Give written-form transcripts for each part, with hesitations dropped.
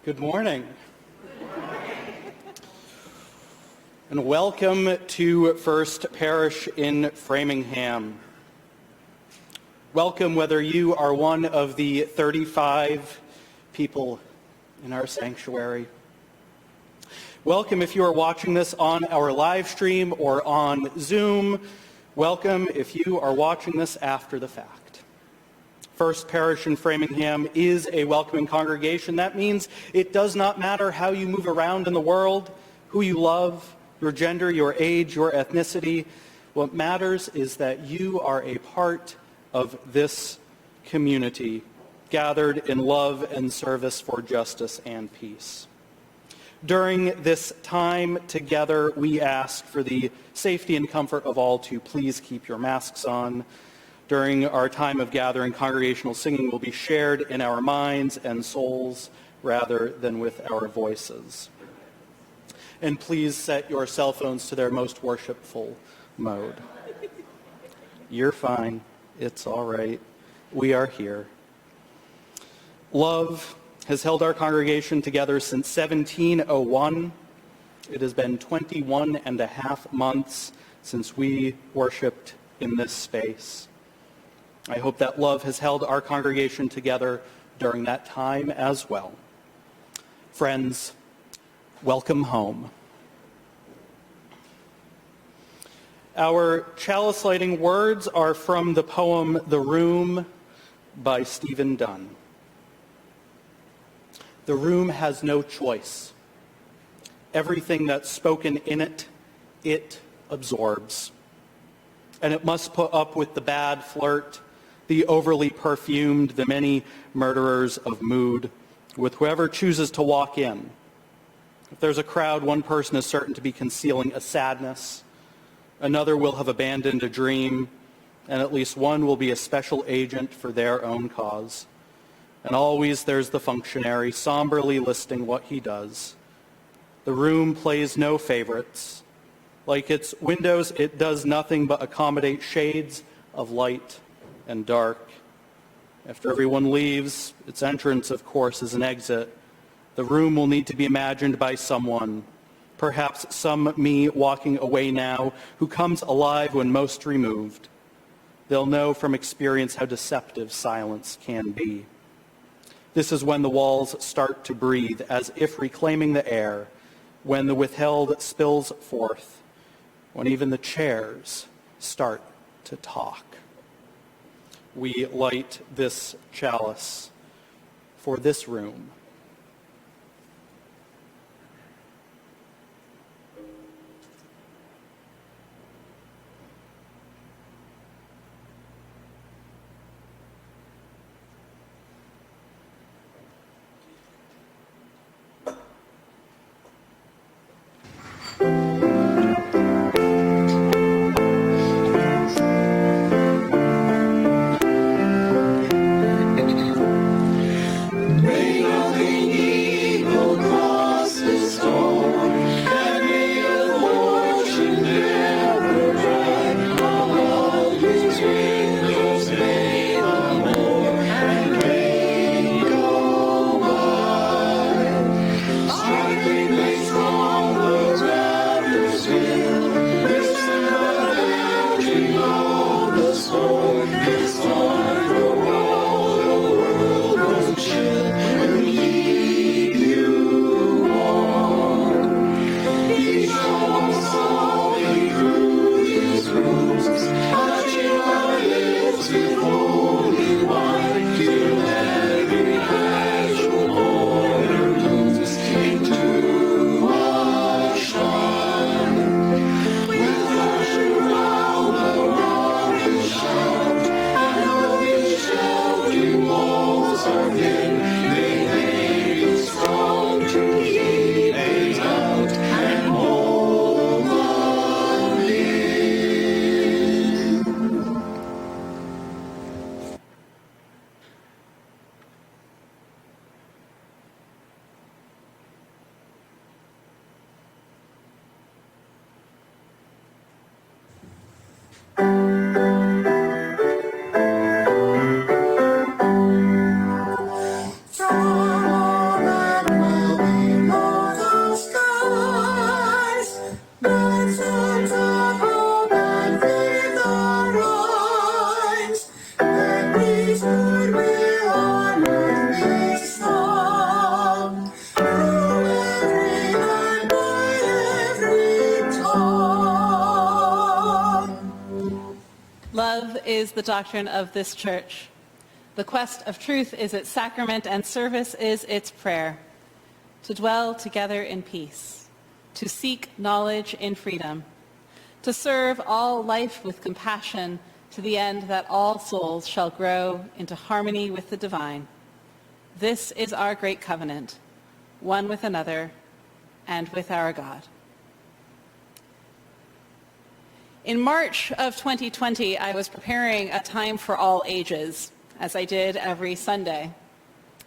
Good morning. And welcome to First Parish in Framingham. Welcome whether you are one of the 35 people in our sanctuary. Welcome if you are watching this on our live stream or on Zoom. Welcome if you are watching this after the fact. First Parish in Framingham is a welcoming congregation. That means it does not matter how you move around in the world, who you love, your gender, your age, your ethnicity. What matters is that you are a part of this community, gathered in love and service for justice and peace. During this time together, we ask for the safety and comfort of all to please keep your masks on. During our time of gathering, congregational singing will be shared in our minds and souls rather than with our voices. And please set your cell phones to their most worshipful mode. You're fine. It's all right. We are here. Love has held our congregation together since 1701. It has been 21 and a half months since we worshiped in this space. I hope that love has held our congregation together during that time as well. Friends, welcome home. Our chalice lighting words are from the poem The Room by Stephen Dunn. The room has no choice. Everything that's spoken in it, it absorbs. And it must put up with the bad flirt, the overly perfumed, the many murderers of mood, with whoever chooses to walk in. If there's a crowd, one person is certain to be concealing a sadness, another will have abandoned a dream, and at least one will be a special agent for their own cause. And always there's the functionary, somberly listing what he does. The room plays no favorites. Like its windows, it does nothing but accommodate shades of light and dark. After everyone leaves, its entrance, of course, is an exit. The room will need to be imagined by someone, perhaps some me walking away now, who comes alive when most removed. They'll know from experience how deceptive silence can be. This is when the walls start to breathe, as if reclaiming the air, when the withheld spills forth, when even the chairs start to talk. We light this chalice for this room. From all that Love is the doctrine of this church. The quest of truth is its sacrament, and service is its prayer. To dwell together in peace, to seek knowledge in freedom, to serve all life with compassion, to the end that all souls shall grow into harmony with the divine. This is our great covenant, one with another and with our God. In March of 2020, I was preparing a time for all ages, as I did every Sunday.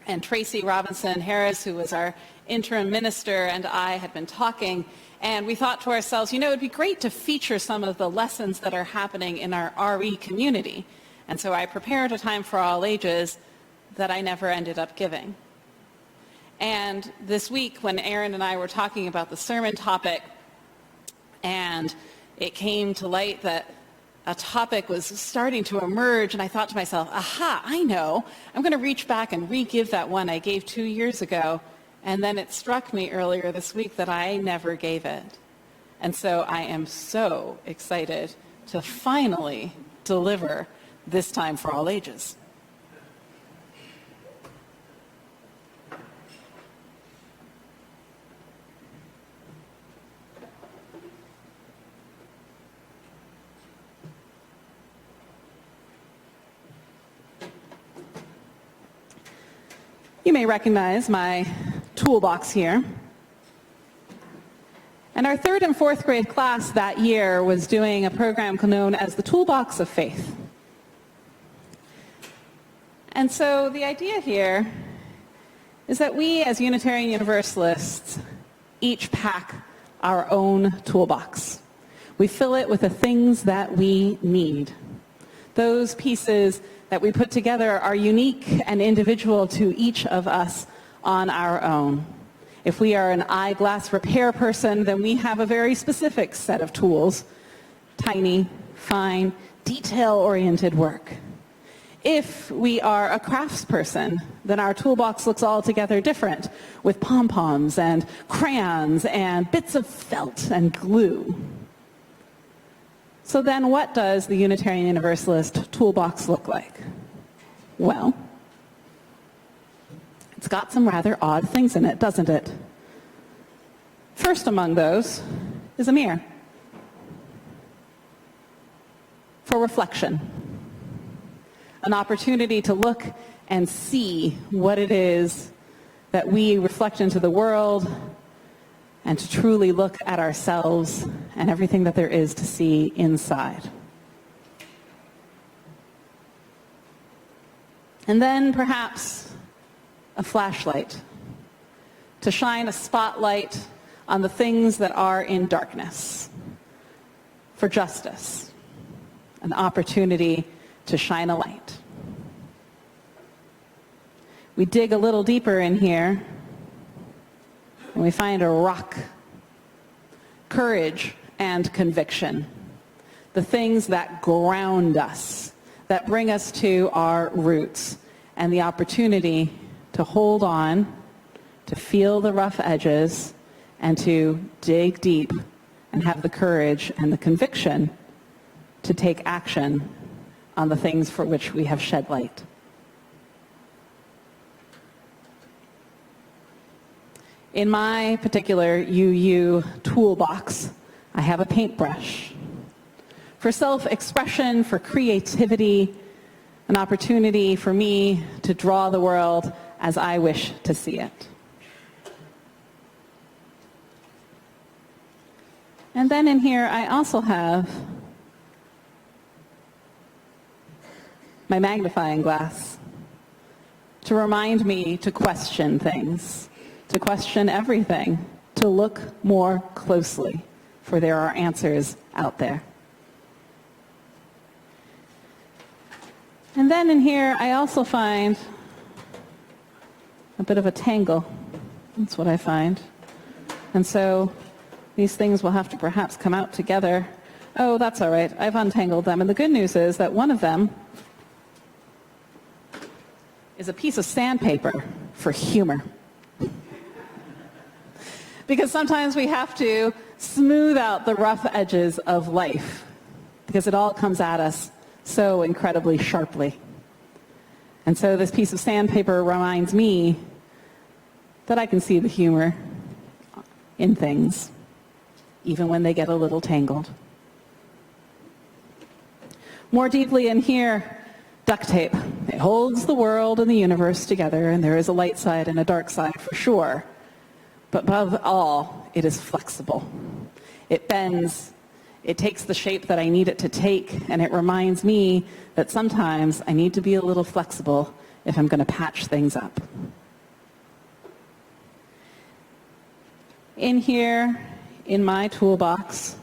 And Tracy Robinson Harris, who was our interim minister, and I had been talking, and we thought to ourselves, it would be great to feature some of the lessons that are happening in our RE community. And so I prepared a time for all ages that I never ended up giving. And this week, when Aaron and I were talking about the sermon topic, and it came to light that a topic was starting to emerge, and I thought to myself, aha, I know. I'm going to reach back and re-give that one I gave 2 years ago. And then it struck me earlier this week that I never gave it. And so I am so excited to finally deliver this time for all ages. You may recognize my toolbox here. And our 3rd and 4th grade class that year was doing a program known as the Toolbox of Faith. And so the idea here is that we as Unitarian Universalists each pack our own toolbox. We fill it with the things that we need. Those pieces that we put together are unique and individual to each of us on our own. If we are an eyeglass repair person, then we have a very specific set of tools, tiny, fine, detail-oriented work. If we are a craftsperson, then our toolbox looks altogether different, with pom-poms and crayons and bits of felt and glue. So then what does the Unitarian Universalist toolbox look like? Well, it's got some rather odd things in it, doesn't it? First among those is a mirror for reflection. An opportunity to look and see what it is that we reflect into the world, and to truly look at ourselves and everything that there is to see inside. And then perhaps a flashlight to shine a spotlight on the things that are in darkness, for justice, an opportunity to shine a light. We dig a little deeper in here, and we find a rock, courage and conviction, the things that ground us, that bring us to our roots, and the opportunity to hold on, to feel the rough edges, and to dig deep and have the courage and the conviction to take action on the things for which we have shed light. In my particular UU toolbox, I have a paintbrush for self-expression, for creativity, an opportunity for me to draw the world as I wish to see it. And then in here, I also have my magnifying glass to remind me to question things, to question everything, to look more closely, for there are answers out there. And then in here, I also find a bit of a tangle. That's what I find. And so these things will have to perhaps come out together. Oh, that's all right. I've untangled them. And the good news is that one of them is a piece of sandpaper for humor. Because sometimes we have to smooth out the rough edges of life, because it all comes at us so incredibly sharply. And so this piece of sandpaper reminds me that I can see the humor in things, even when they get a little tangled. More deeply in here, duct tape. It holds the world and the universe together, and there is a light side and a dark side for sure. But above all, it is flexible. It bends. It takes the shape that I need it to take, and it reminds me that sometimes I need to be a little flexible if I'm going to patch things up. In here, in my toolbox,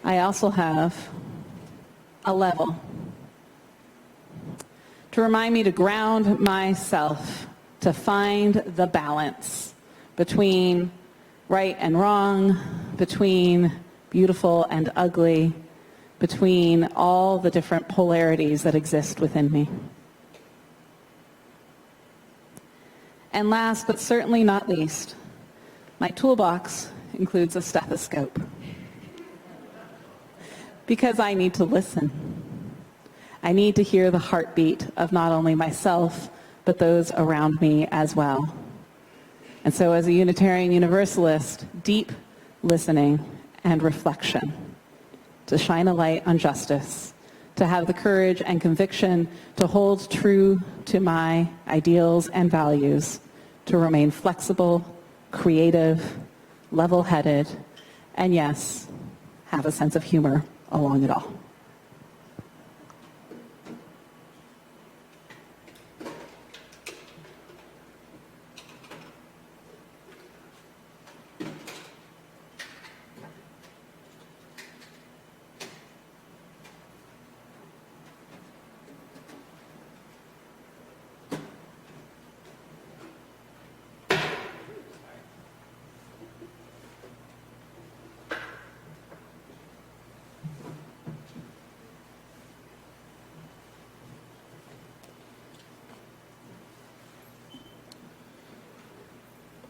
I also have a level to remind me to ground myself, to find the balance between right and wrong, between beautiful and ugly, between all the different polarities that exist within me. And last, but certainly not least, my toolbox includes a stethoscope. Because I need to listen. I need to hear the heartbeat of not only myself, but those around me as well. And so as a Unitarian Universalist, deep listening and reflection, to shine a light on justice, to have the courage and conviction to hold true to my ideals and values, to remain flexible, creative, level-headed, and yes, have a sense of humor along it all.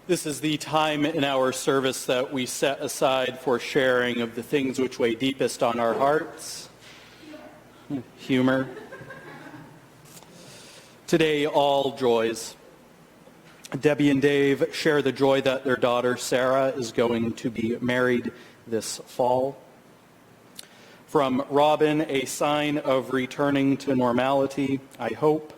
This is the time in our service that we set aside for sharing of the things which weigh deepest on our hearts. Humor. Today, all joys. Debbie and Dave share the joy that their daughter Sarah is going to be married this fall. From Robin, a sign of returning to normality, I hope.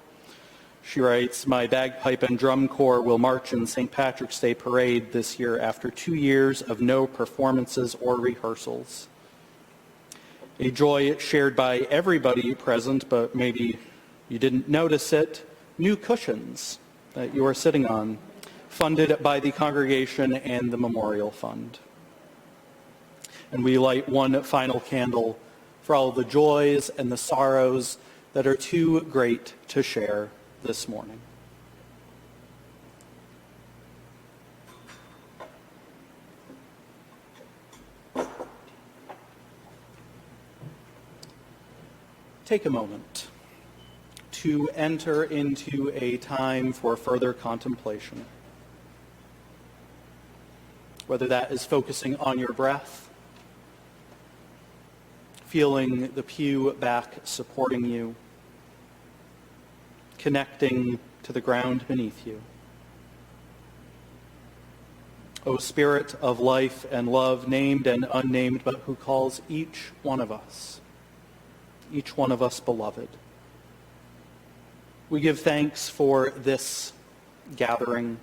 She writes, my bagpipe and drum corps will march in St. Patrick's Day Parade this year after 2 years of no performances or rehearsals. A joy shared by everybody present, but maybe you didn't notice it, new cushions that you are sitting on, funded by the congregation and the Memorial Fund. And we light one final candle for all the joys and the sorrows that are too great to share this morning. Take a moment to enter into a time for further contemplation. Whether that is focusing on your breath, feeling the pew back supporting you, connecting to the ground beneath you. O Spirit of life and love, named and unnamed, but who calls each one of us beloved. We give thanks for this gathering,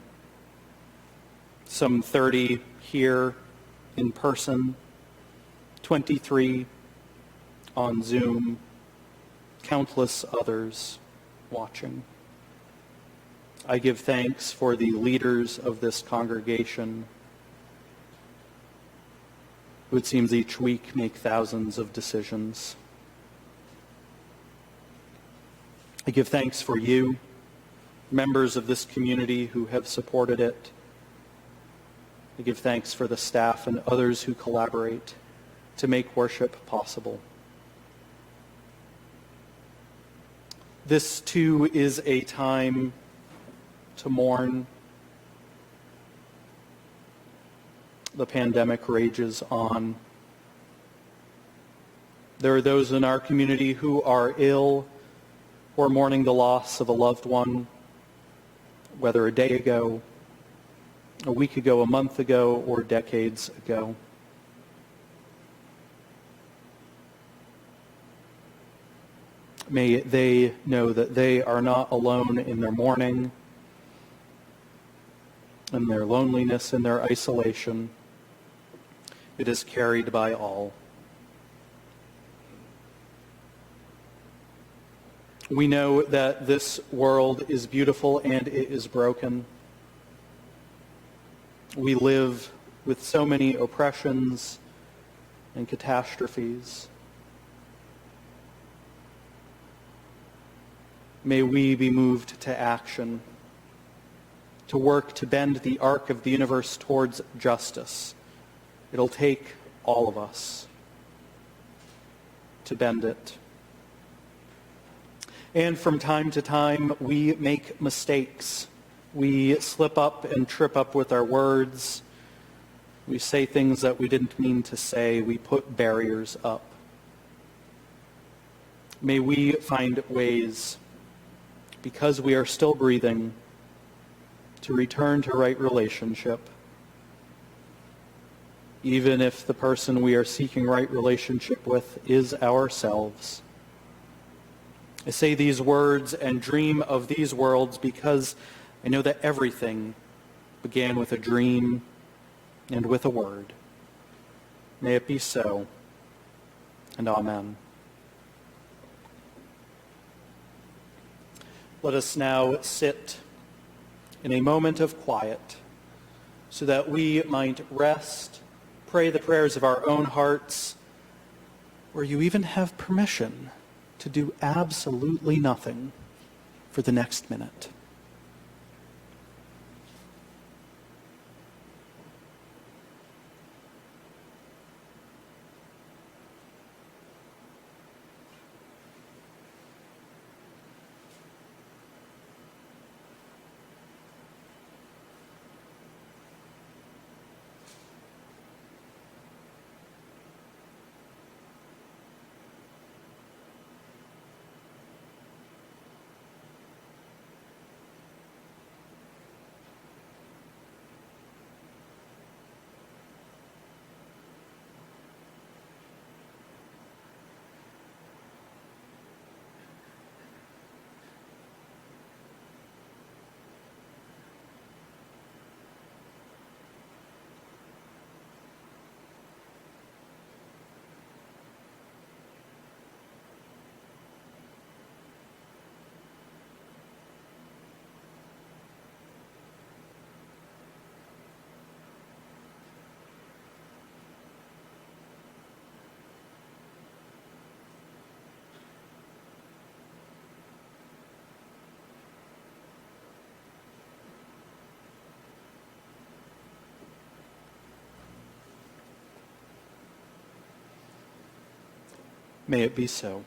some 30 here in person, 23 on Zoom, countless others watching. I give thanks for the leaders of this congregation, who it seems each week make thousands of decisions. I give thanks for you, members of this community who have supported it. I give thanks for the staff and others who collaborate to make worship possible. This, too, is a time to mourn. The pandemic rages on. There are those in our community who are ill or mourning the loss of a loved one, whether a day ago, a week ago, a month ago, or decades ago. May they know that they are not alone in their mourning, in their loneliness, in their isolation. It is carried by all. We know that this world is beautiful and it is broken. We live with so many oppressions and catastrophes. May we be moved to action, to work to bend the arc of the universe towards justice. It'll take all of us to bend it. And from time to time, we make mistakes. We slip up and trip up with our words. We say things that we didn't mean to say. We put barriers up. May we find ways, because we are still breathing, to return to right relationship, even if the person we are seeking right relationship with is ourselves. I say these words and dream of these worlds because I know that everything began with a dream and with a word. May it be so, and amen. Let us now sit in a moment of quiet so that we might rest, pray the prayers of our own hearts, or you even have permission to do absolutely nothing for the next minute. May it be so.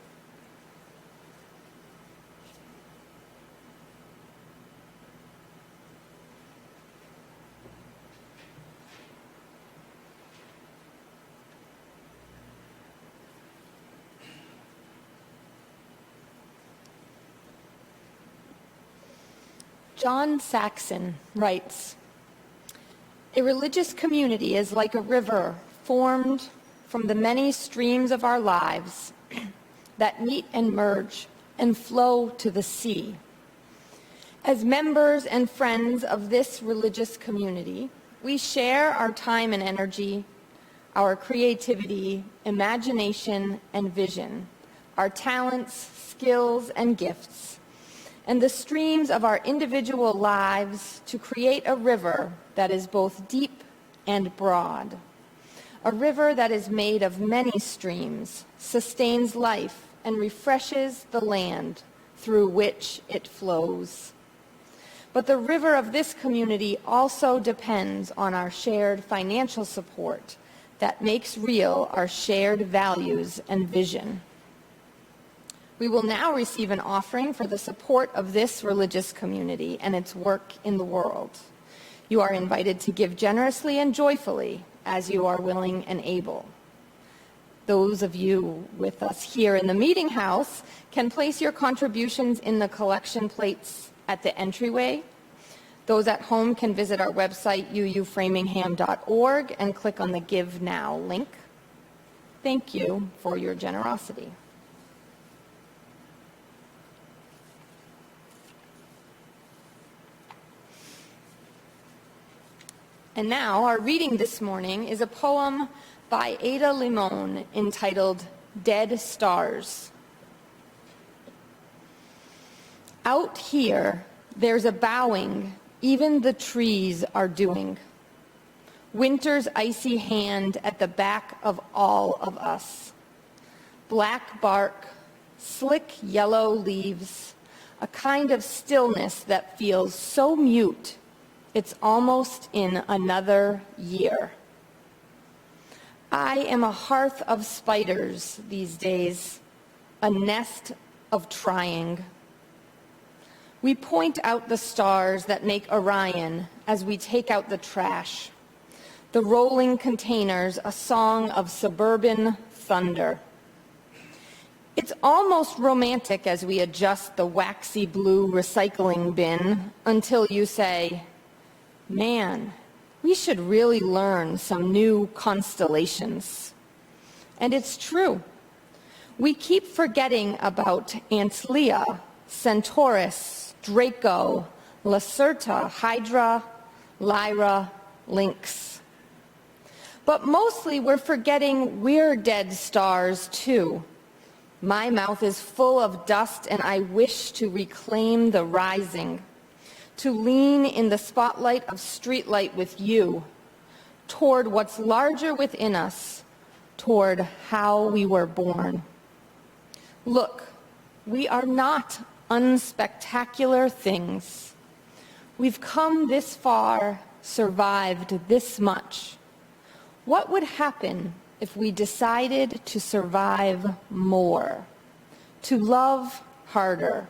John Saxon writes, "A religious community is like a river formed from the many streams of our lives that meet and merge and flow to the sea. As members and friends of this religious community, we share our time and energy, our creativity, imagination, and vision, our talents, skills, and gifts, and the streams of our individual lives to create a river that is both deep and broad. A river that is made of many streams, sustains life, and refreshes the land through which it flows. But the river of this community also depends on our shared financial support that makes real our shared values and vision. We will now receive an offering for the support of this religious community and its work in the world. You are invited to give generously and joyfully as you are willing and able. those of you with us here in the meeting house can place your contributions in the collection plates at the entryway. Those at home can visit our website, uuframingham.org, and click on the Give Now link. Thank you for your generosity. And now, our reading this morning is a poem by Ada Limon entitled Dead Stars. Out here, there's a bowing even the trees are doing. Winter's icy hand at the back of all of us. Black bark, slick yellow leaves, a kind of stillness that feels so mute it's almost in another year. I am a hearth of spiders these days, a nest of trying. We point out the stars that make Orion as we take out the trash. The rolling containers, a song of suburban thunder. It's almost romantic as we adjust the waxy blue recycling bin until you say, man, we should really learn some new constellations. And it's true. We keep forgetting about Antlia, Centaurus, Draco, Lacerta, Hydra, Lyra, Lynx. But mostly we're forgetting we're dead stars too. My mouth is full of dust and I wish to reclaim the rising, to lean in the spotlight of streetlight with you, toward what's larger within us, toward how we were born. Look, we are not unspectacular things. We've come this far, survived this much. What would happen if we decided to survive more, to love harder?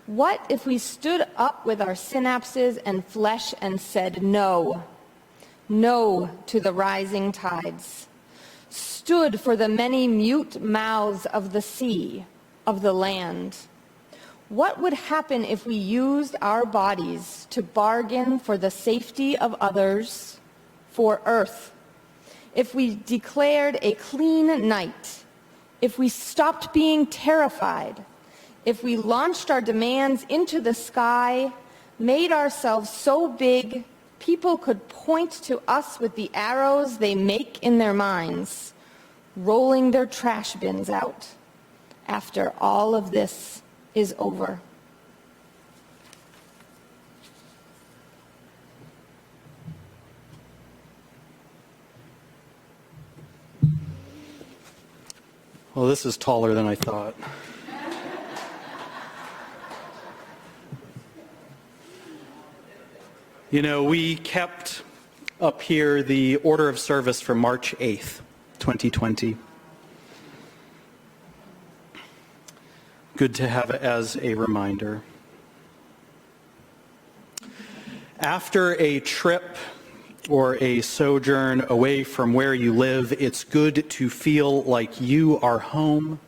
What if we stood up with our synapses and flesh and said no, no to the rising tides, stood for the many mute mouths of the sea, of the land? What would happen if we used our bodies to bargain for the safety of others, for Earth? If we declared a clean night, if we stopped being terrified, if we launched our demands into the sky, made ourselves so big people could point to us with the arrows they make in their minds, rolling their trash bins out after all of this is over. Well, this is taller than I thought. You know, we kept up here the order of service for March 8th, 2020. Good to have it as a reminder. After a trip or a sojourn away from where you live, it's good to feel like you are home.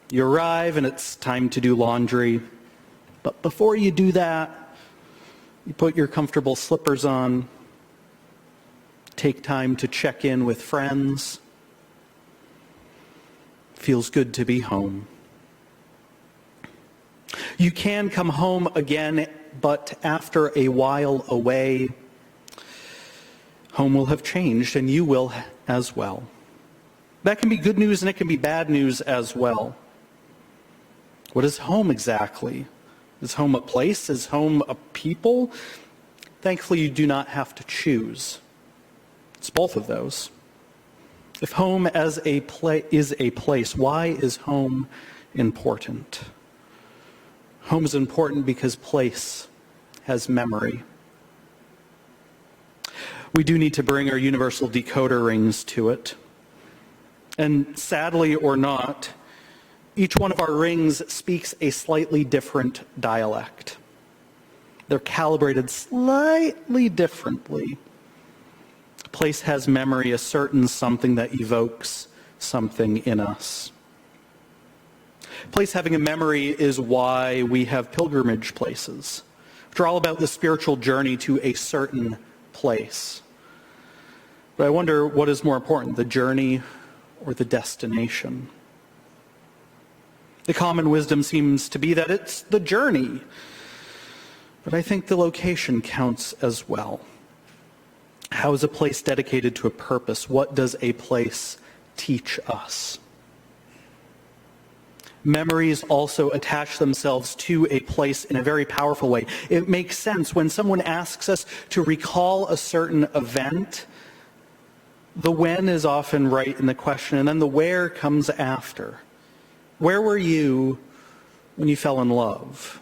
You arrive and it's time to do laundry. But before you do that, you put your comfortable slippers on, take time to check in with friends. Feels good to be home. You can come home again, but after a while away, home will have changed, and you will as well. That can be good news, and it can be bad news as well. What is home exactly? Is home a place? Is home a people? Thankfully, you do not have to choose. It's both of those. If home as is a place, why is home important? Home is important because place has memory. We do need to bring our universal decoder rings to it. And sadly or not, each one of our rings speaks a slightly different dialect. They're calibrated slightly differently. A place has memory, a certain something that evokes something in us. A place having a memory is why we have pilgrimage places, which are all about the spiritual journey to a certain place. But I wonder, what is more important, the journey or the destination? The common wisdom seems to be that it's the journey, but I think the location counts as well. How is a place dedicated to a purpose? What does a place teach us? Memories also attach themselves to a place in a very powerful way. It makes sense when someone asks us to recall a certain event. The when is often right in the question, and then the where comes after. Where were you when you fell in love?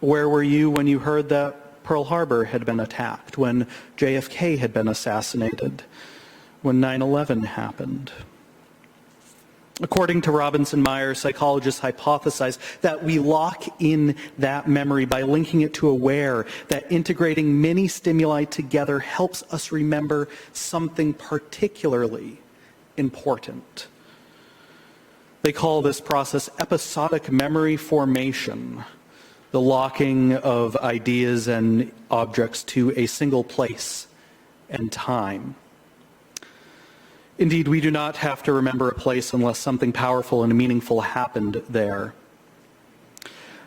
Where were you when you heard that Pearl Harbor had been attacked, when JFK had been assassinated, when 9/11 happened? According to Robinson Meyer, psychologists hypothesize that we lock in that memory by linking it to a where, that integrating many stimuli together helps us remember something particularly important. They call this process episodic memory formation, the locking of ideas and objects to a single place and time. Indeed, we do not have to remember a place unless something powerful and meaningful happened there.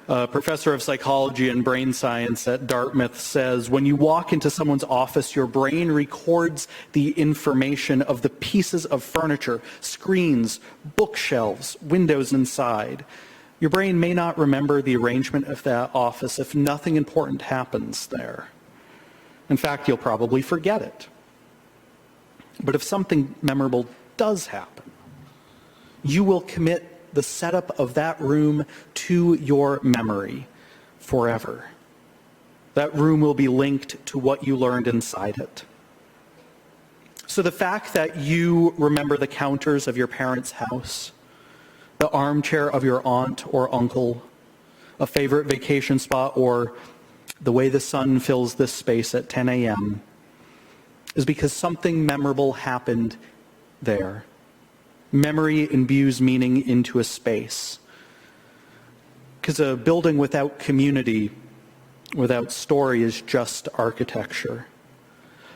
A professor of psychology and brain science at Dartmouth says, when you walk into someone's office, your brain records the information of the pieces of furniture, screens, bookshelves, windows inside. Your brain may not remember the arrangement of that office if nothing important happens there. In fact, you'll probably forget it. But if something memorable does happen, you will commit the setup of that room to your memory forever. That room will be linked to what you learned inside it. So the fact that you remember the counters of your parents' house, the armchair of your aunt or uncle, a favorite vacation spot, or the way the sun fills this space at 10 a.m., is because something memorable happened there. Memory imbues meaning into a space. Because a building without community, without story, is just architecture.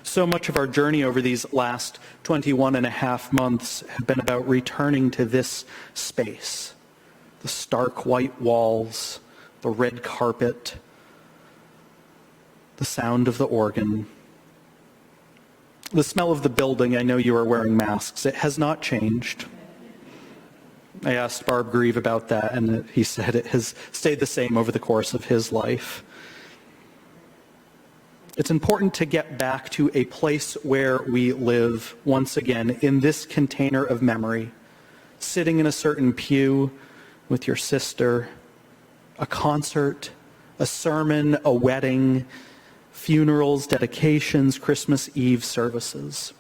So much of our journey over these last 21 and a half months have been about returning to this space. The stark white walls, the red carpet, the sound of the organ. The smell of the building, I know you are wearing masks. It has not changed. I asked Barb Grieve about that, and he said it has stayed the same over the course of his life. It's important to get back to a place where we live, once again, in this container of memory, sitting in a certain pew with your sister, a concert, a sermon, a wedding, funerals, dedications, Christmas Eve services.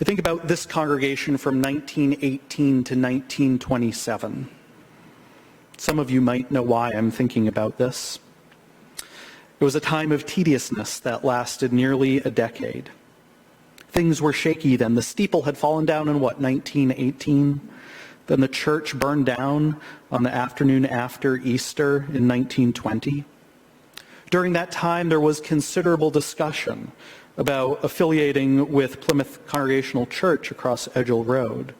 I think about this congregation from 1918 to 1927. Some of you might know why I'm thinking about this. It was a time of tediousness that lasted nearly a decade. Things were shaky then. The steeple had fallen down in 1918? Then the church burned down on the afternoon after Easter in 1920. During that time, there was considerable discussion about affiliating with Plymouth Congregational Church across Edgell Road.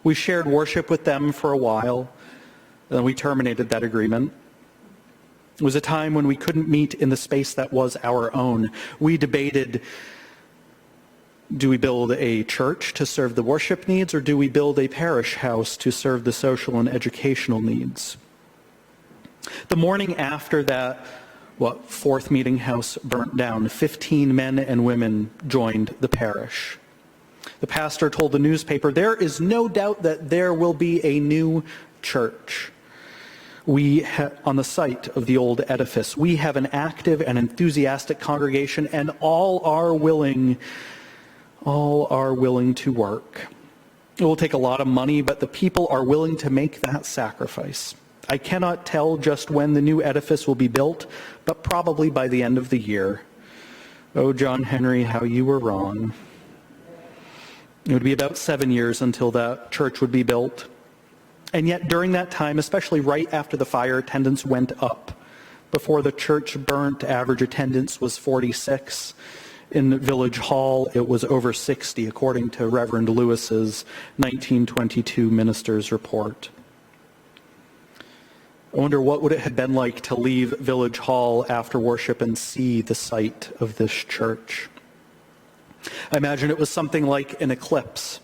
We shared worship with them for a while, and then we terminated that agreement. It was a time when we couldn't meet in the space that was our own. We debated, do we build a church to serve the worship needs, or do we build a parish house to serve the social and educational needs? The morning after that, fourth meeting house burnt down, 15 men and women joined the parish. The pastor told the newspaper, there is no doubt that there will be a new church. On the site of the old edifice, we have an active and enthusiastic congregation, and all are willing to work. It will take a lot of money, but the people are willing to make that sacrifice. I cannot tell just when the new edifice will be built, but probably by the end of the year. Oh, John Henry, how you were wrong. It would be about 7 years until that church would be built. And yet during that time, especially right after the fire, attendance went up. Before the church burnt, average attendance was 46. In Village Hall, it was over 60, according to Reverend Lewis's 1922 minister's report. I wonder what would it have been like to leave Village Hall after worship and see the site of this church. I imagine it was something like an eclipse.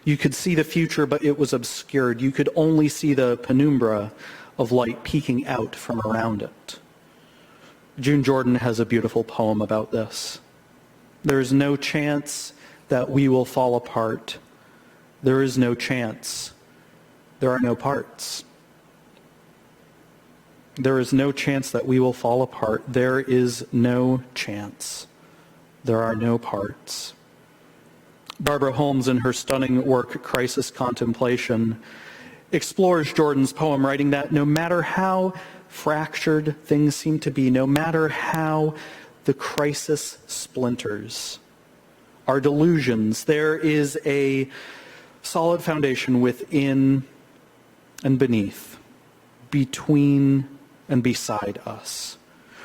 You could see the future, but it was obscured. You could only see the penumbra of light peeking out from around it. June Jordan has a beautiful poem about this. There is no chance that we will fall apart. There is no chance. There are no parts. There is no chance that we will fall apart. There is no chance. There are no parts. Barbara Holmes, in her stunning work, Crisis Contemplation, explores Jordan's poem, writing that no matter how fractured things seem to be, no matter how the crisis splinters, our delusions, there is a solid foundation within and beneath, between and beside us.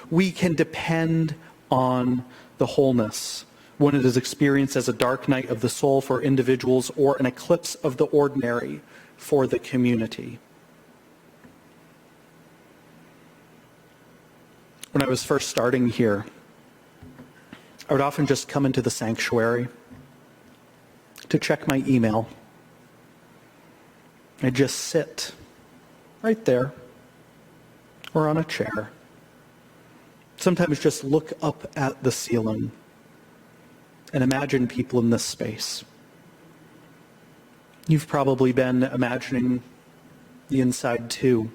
We can depend on the wholeness when it is experienced as a dark night of the soul for individuals or an eclipse of the ordinary for the community. When I was first starting here, I would often just come into the sanctuary to check my email. I'd just sit right there or on a chair. Sometimes just look up at the ceiling and imagine people in this space. You've probably been imagining the inside too,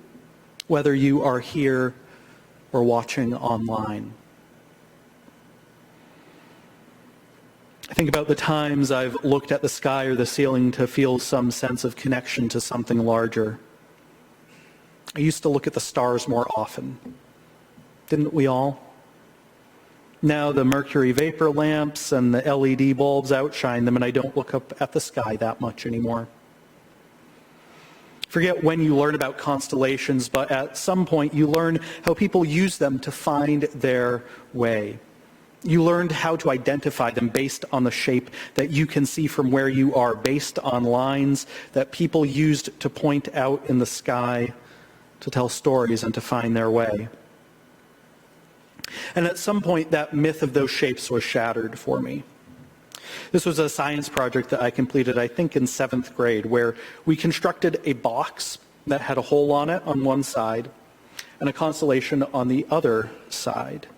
whether you are here or watching online. I think about the times I've looked at the sky or the ceiling to feel some sense of connection to something larger. I used to look at the stars more often. Didn't we all? Now the mercury vapor lamps and the LED bulbs outshine them, and I don't look up at the sky that much anymore. Forget when you learn about constellations, but at some point you learn how people use them to find their way. You learned how to identify them based on the shape that you can see from where you are, based on lines that people used to point out in the sky to tell stories and to find their way. And at some point, that myth of those shapes was shattered for me. This was a science project that I completed, I think, in 7th grade, where we constructed a box that had a hole on it on one side and a constellation on the other side.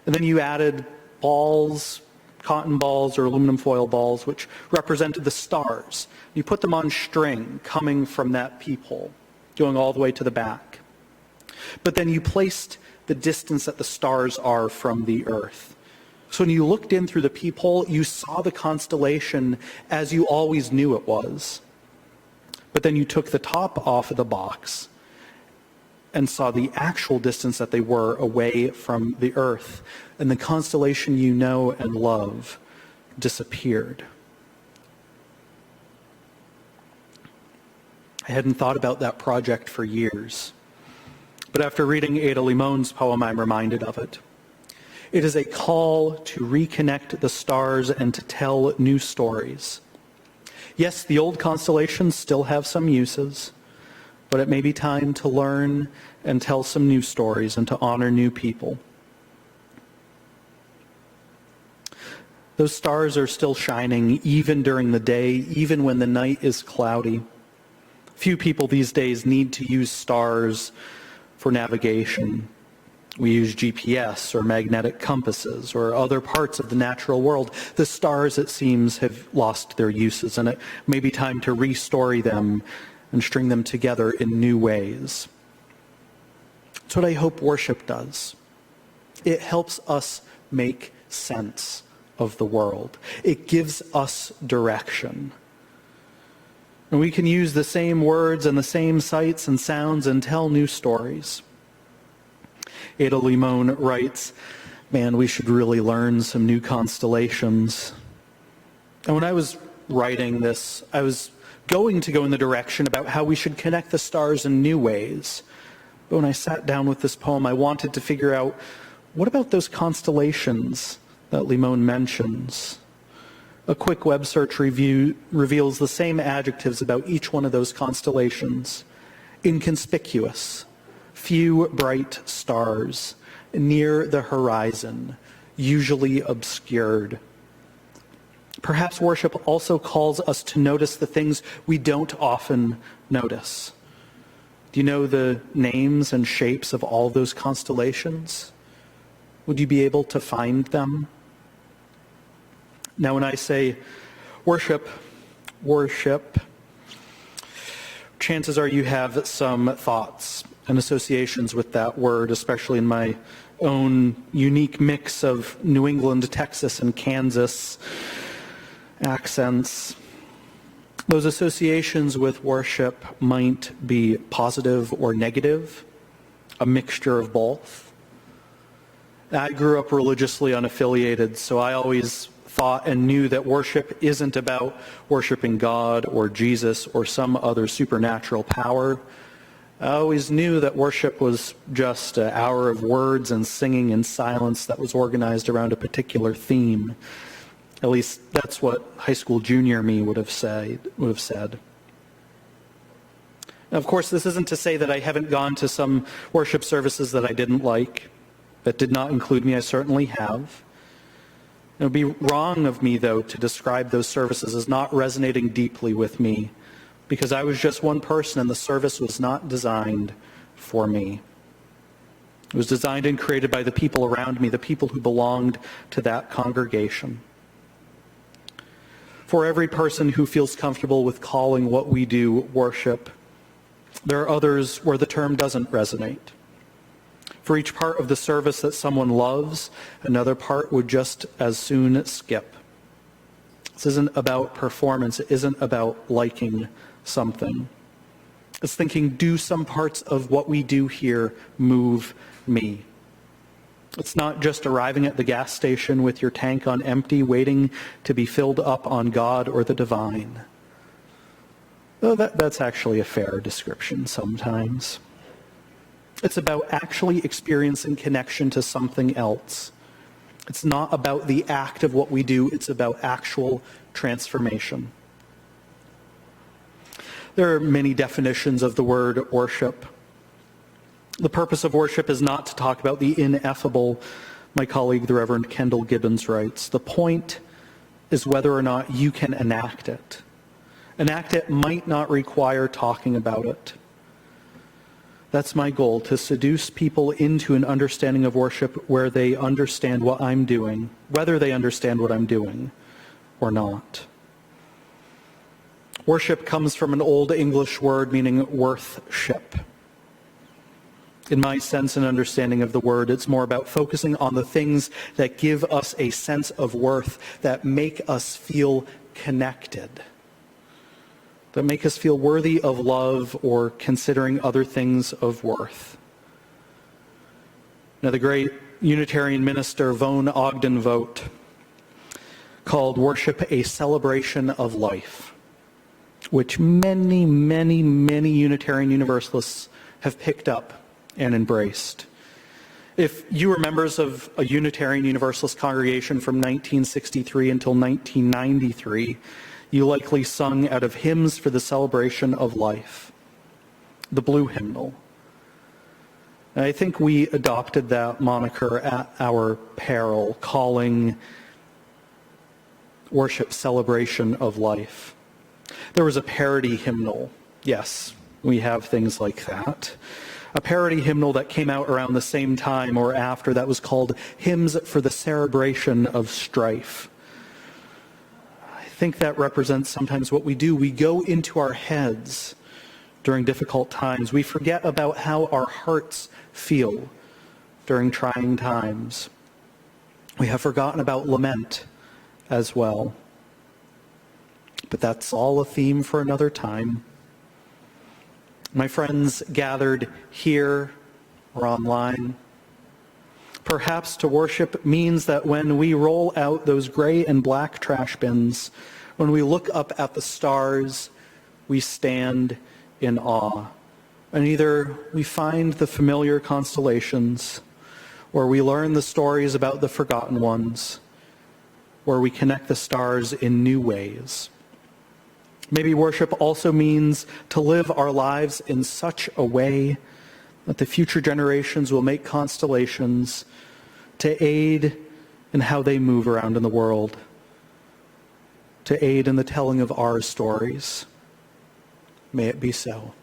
And then you added balls, cotton balls or aluminum foil balls, which represented the stars. You put them on string coming from that peephole, going all the way to the back. But then you placed the distance that the stars are from the earth. So when you looked in through the peephole, you saw the constellation as you always knew it was. But then you took the top off of the box and saw the actual distance that they were away from the earth. And the constellation you know and love disappeared. I hadn't thought about that project for years. But after reading Ada Limon's poem, I'm reminded of it. It is a call to reconnect the stars and to tell new stories. Yes, the old constellations still have some uses, but it may be time to learn and tell some new stories and to honor new people. Those stars are still shining even during the day, even when the night is cloudy. Few people these days need to use stars for navigation. We use GPS or magnetic compasses or other parts of the natural world. The stars, it seems, have lost their uses, and it may be time to restory them and string them together in new ways. That's what I hope worship does. It helps us make sense of the world. It gives us direction. And we can use the same words and the same sights and sounds and tell new stories. Ada Limon writes, Man, we should really learn some new constellations. And when I was writing this, I was going to go in the direction about how we should connect the stars in new ways. But when I sat down with this poem, I wanted to figure out, what about those constellations that Limon mentions? A quick web search review reveals the same adjectives about each one of those constellations. Inconspicuous, few bright stars, near the horizon, usually obscured. Perhaps worship also calls us to notice the things we don't often notice. Do you know the names and shapes of all those constellations? Would you be able to find them? Now, when I say worship, chances are you have some thoughts and associations with that word, especially in my own unique mix of New England, Texas, and Kansas accents. Those associations with worship might be positive or negative, a mixture of both. I grew up religiously unaffiliated, so I always thought and knew that worship isn't about worshiping God or Jesus or some other supernatural power. I always knew that worship was just an hour of words and singing in silence that was organized around a particular theme. At least that's what high school junior me would have said. Now, of course, this isn't to say that I haven't gone to some worship services that I didn't like, that did not include me. I certainly have. It would be wrong of me, though, to describe those services as not resonating deeply with me, because I was just one person and the service was not designed for me. It was designed and created by the people around me, the people who belonged to that congregation. For every person who feels comfortable with calling what we do worship, there are others where the term doesn't resonate. For each part of the service that someone loves, another part would just as soon skip. This isn't about performance. It isn't about liking something. It's thinking, do some parts of what we do here move me? It's not just arriving at the gas station with your tank on empty, waiting to be filled up on God or the divine. Though that's actually a fair description sometimes. It's about actually experiencing connection to something else. It's not about the act of what we do. It's about actual transformation. There are many definitions of the word worship. The purpose of worship is not to talk about the ineffable, my colleague, the Reverend Kendall Gibbons writes. The point is whether or not you can enact it. Enact it might not require talking about it. That's my goal, to seduce people into an understanding of worship where they understand what I'm doing, whether they understand what I'm doing or not. Worship comes from an Old English word meaning worthship. In my sense and understanding of the word, it's more about focusing on the things that give us a sense of worth, that make us feel connected, that make us feel worthy of love or considering other things of worth. Now, the great Unitarian minister Von Ogden Vogt called worship a celebration of life, which many, many, many Unitarian Universalists have picked up and embraced. If you were members of a Unitarian Universalist congregation from 1963 until 1993, you likely sung out of hymns for the celebration of life, the Blue Hymnal. And I think we adopted that moniker at our peril, calling worship celebration of life. There was a parody hymnal. Yes, we have things like that. A parody hymnal that came out around the same time or after that was called Hymns for the Celebration of Strife. I think that represents sometimes what we do. We go into our heads during difficult times. We forget about how our hearts feel during trying times. We have forgotten about lament as well. But that's all a theme for another time. My friends gathered here or online, Perhaps to worship means that when we roll out those gray and black trash bins, when we look up at the stars, we stand in awe. And either we find the familiar constellations, or we learn the stories about the forgotten ones, or we connect the stars in new ways. Maybe worship also means to live our lives in such a way that the future generations will make constellations to aid in how they move around in the world, to aid in the telling of our stories. May it be so.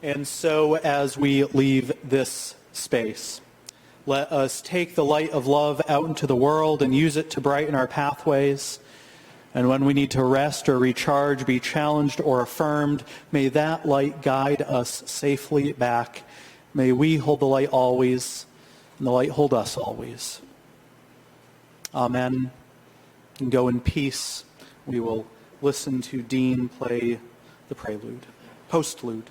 And so as we leave this space, let us take the light of love out into the world and use it to brighten our pathways. And when we need to rest or recharge, be challenged or affirmed, may that light guide us safely back. May we hold the light always, and the light hold us always. Amen. And go in peace. We will listen to Dean play the prelude, postlude.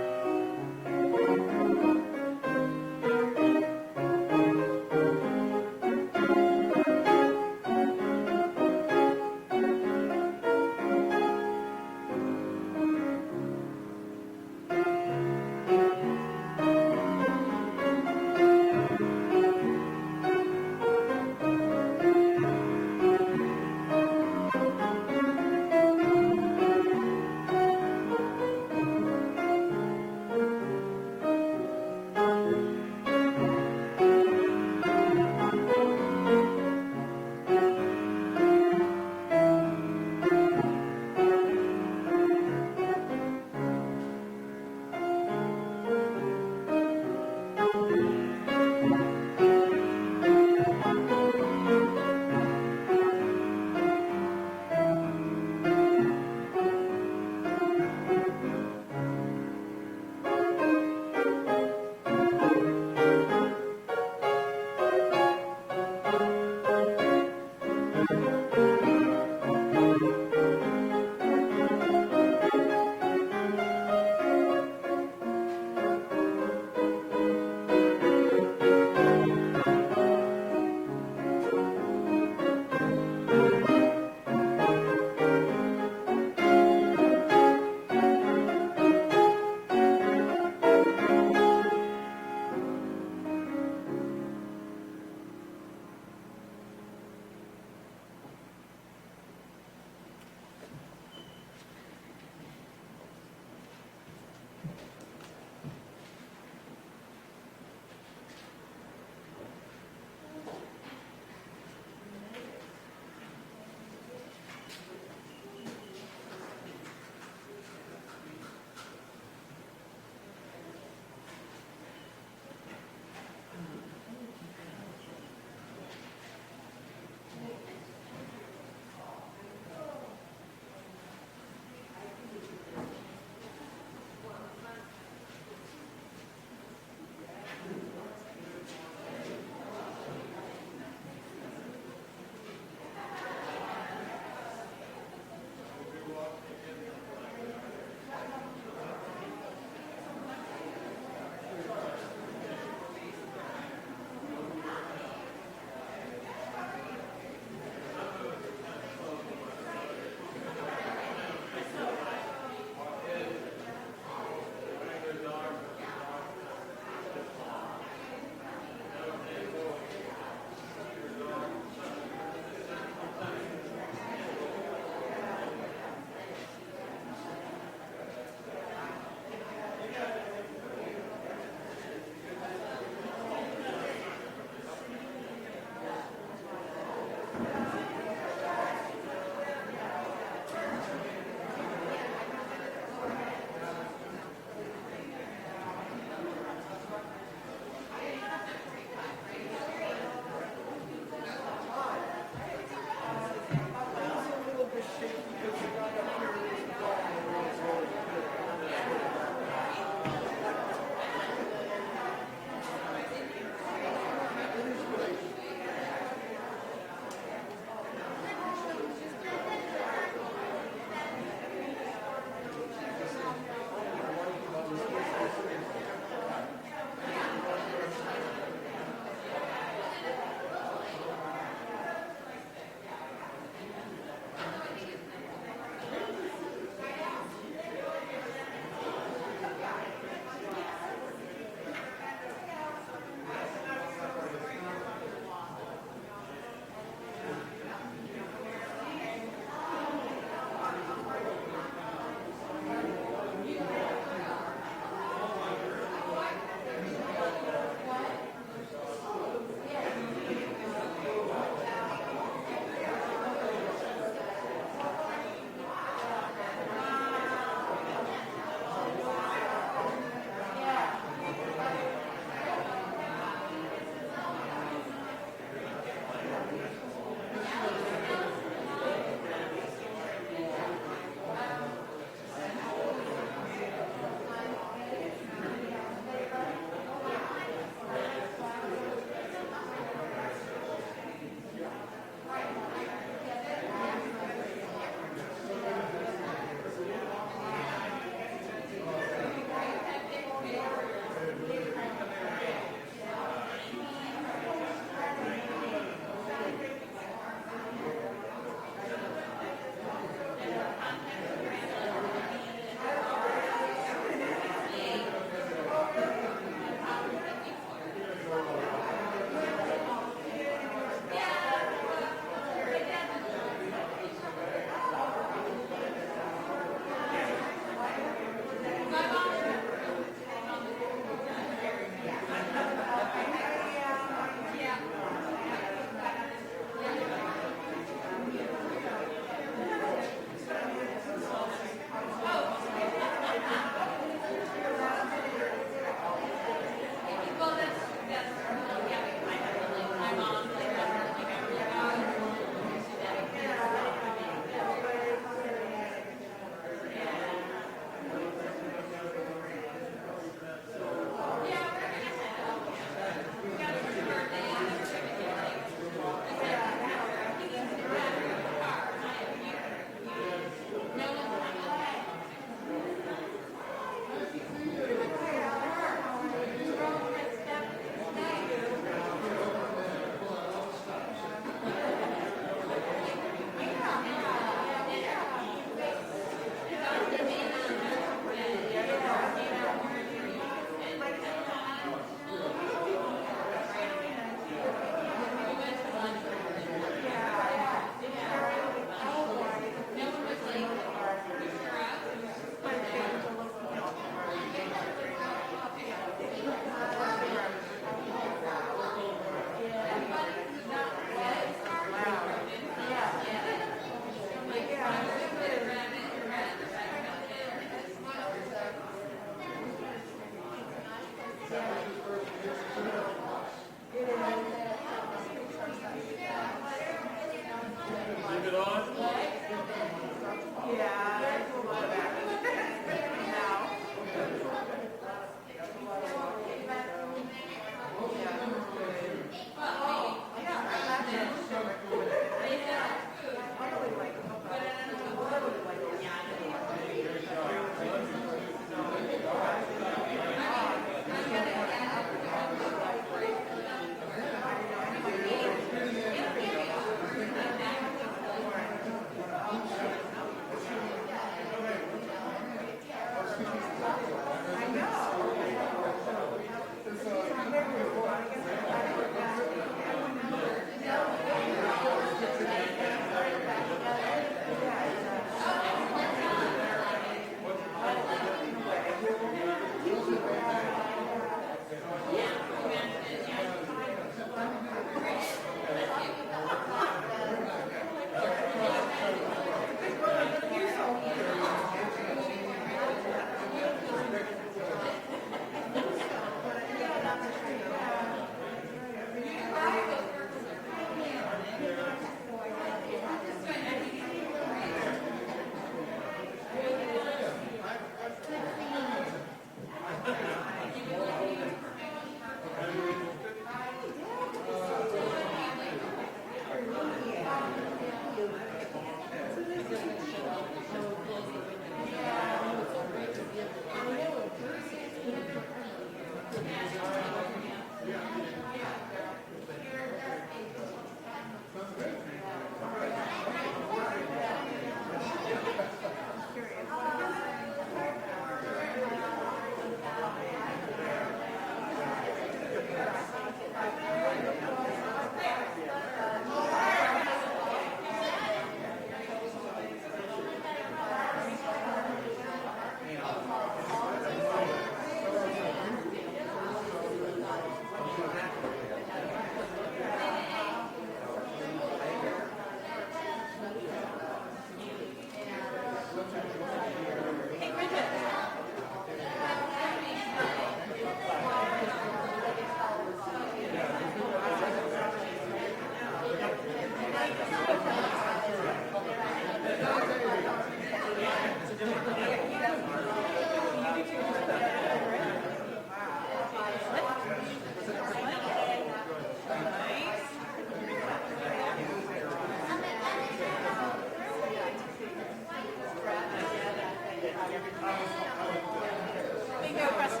Bingo, Preston.